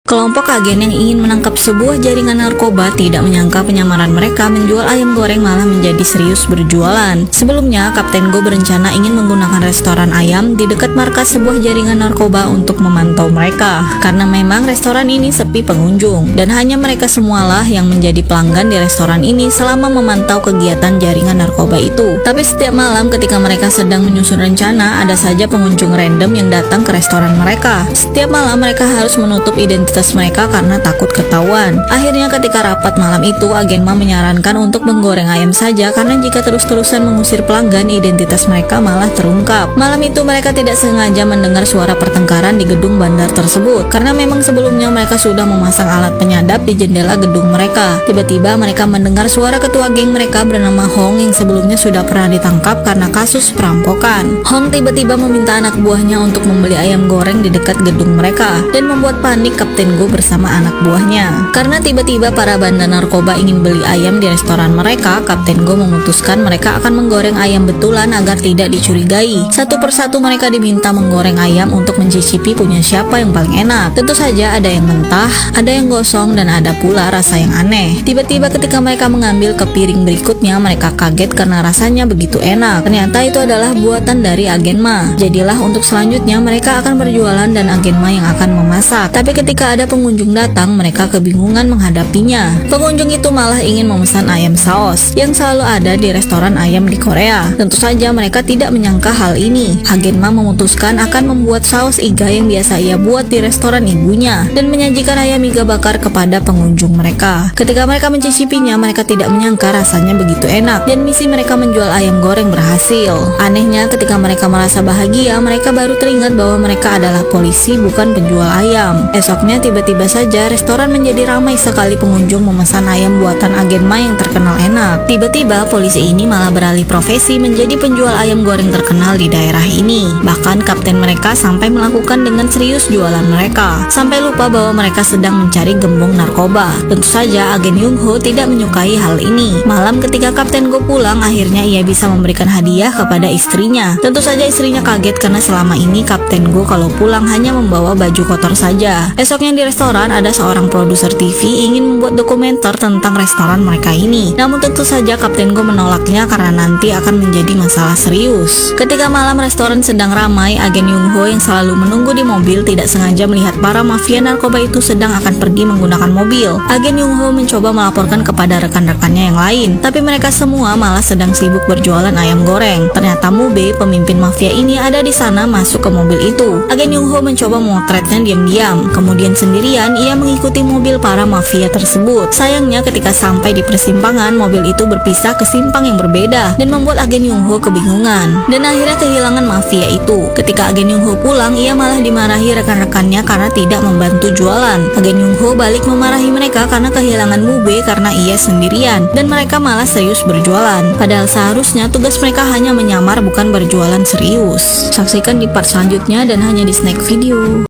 Kelompok agen yang ingin menangkap sebuah jaringan narkoba tidak menyangka penyamaran mereka menjual ayam goreng malah menjadi serius berjualan. Sebelumnya, Kapten Go berencana ingin menggunakan restoran ayam di dekat markas sebuah jaringan narkoba untuk memantau mereka. Karena memang restoran ini sepi pengunjung, dan hanya mereka semualah yang menjadi pelanggan di restoran ini selama memantau kegiatan jaringan narkoba itu. Tapi setiap malam ketika mereka sedang menyusun rencana, ada saja pengunjung random yang datang ke restoran mereka. Setiap malam mereka harus menutup identitas mereka karena takut ketahuan. Akhirnya ketika rapat malam itu, agen Ma menyarankan untuk menggoreng ayam saja karena jika terus-terusan mengusir pelanggan, identitas mereka malah terungkap. Malam itu mereka tidak sengaja mendengar suara pertengkaran di gedung bandar tersebut karena memang sebelumnya mereka sudah memasang alat penyadap di jendela gedung mereka. Tiba-tiba mereka mendengar suara ketua geng mereka bernama Hong yang sebelumnya sudah pernah ditangkap karena kasus perampokan. Hong tiba-tiba meminta anak buahnya untuk membeli ayam goreng di dekat gedung mereka dan membuat panik Kapten Go bersama anak buahnya. Karena tiba-tiba para bandar narkoba ingin beli ayam di restoran mereka, Kapten Go memutuskan mereka akan menggoreng ayam betulan agar tidak dicurigai. Satu persatu mereka diminta menggoreng ayam untuk mencicipi punya siapa yang paling enak. Tentu saja ada yang mentah, ada yang gosong, dan ada pula rasa yang aneh. Tiba-tiba ketika mereka mengambil ke piring berikutnya, mereka kaget karena rasanya begitu enak. Ternyata itu adalah buatan dari agen Ma. Jadilah untuk selanjutnya mereka akan berjualan dan agen Ma yang akan memasak. Tapi ketika ada pengunjung datang, mereka kebingungan menghadapinya. Pengunjung itu malah ingin memesan ayam saus yang selalu ada di restoran ayam di Korea. Tentu saja mereka tidak menyangka hal ini. Agen Ma memutuskan akan membuat saus iga yang biasa ia buat di restoran ibunya dan menyajikan ayam iga bakar kepada pengunjung mereka. Ketika mereka mencicipinya, mereka tidak menyangka rasanya begitu enak dan misi mereka menjual ayam goreng berhasil. Anehnya, ketika mereka merasa bahagia, mereka baru teringat bahwa mereka adalah polisi, bukan penjual ayam. Esoknya tiba-tiba saja restoran menjadi ramai sekali pengunjung memesan ayam buatan agen Ma yang terkenal enak. Tiba-tiba polisi ini malah beralih profesi menjadi penjual ayam goreng terkenal di daerah ini. Bahkan kapten mereka sampai melakukan dengan serius jualan mereka, sampai lupa bahwa mereka sedang mencari gembong narkoba. Tentu saja agen Yung Ho tidak menyukai hal ini. Malam ketika Kapten Go pulang, akhirnya ia bisa memberikan hadiah kepada istrinya. Tentu saja istrinya kaget karena selama ini Kapten Go kalau pulang hanya membawa baju kotor saja. Esoknya di restoran ada seorang produser TV ingin membuat dokumenter tentang restoran mereka ini. Namun tentu saja Kapten Go menolaknya karena nanti akan menjadi masalah serius. Ketika malam restoran sedang ramai, agen Yung Ho yang selalu menunggu di mobil tidak sengaja melihat para mafia narkoba itu sedang akan pergi menggunakan mobil. Agen Yung Ho mencoba melaporkan kepada rekan-rekannya yang lain, tapi mereka semua malah sedang sibuk berjualan ayam goreng. Ternyata Mube, pemimpin mafia ini, ada di sana masuk ke mobil itu. Agen Yung Ho mencoba memotretnya diam-diam. Kemudian sendirian ia mengikuti mobil para mafia tersebut. Sayangnya ketika sampai di persimpangan, mobil itu berpisah ke simpang yang berbeda dan membuat agen Yung Ho kebingungan dan akhirnya kehilangan mafia itu. Ketika agen Yung Ho pulang, ia malah dimarahi rekan-rekannya karena tidak membantu jualan. Agen Yung Ho balik memarahi mereka karena kehilangan Mube karena ia sendirian dan mereka malah serius berjualan. Padahal seharusnya tugas mereka hanya menyamar, bukan berjualan serius. Saksikan di part selanjutnya dan hanya di Snack Video.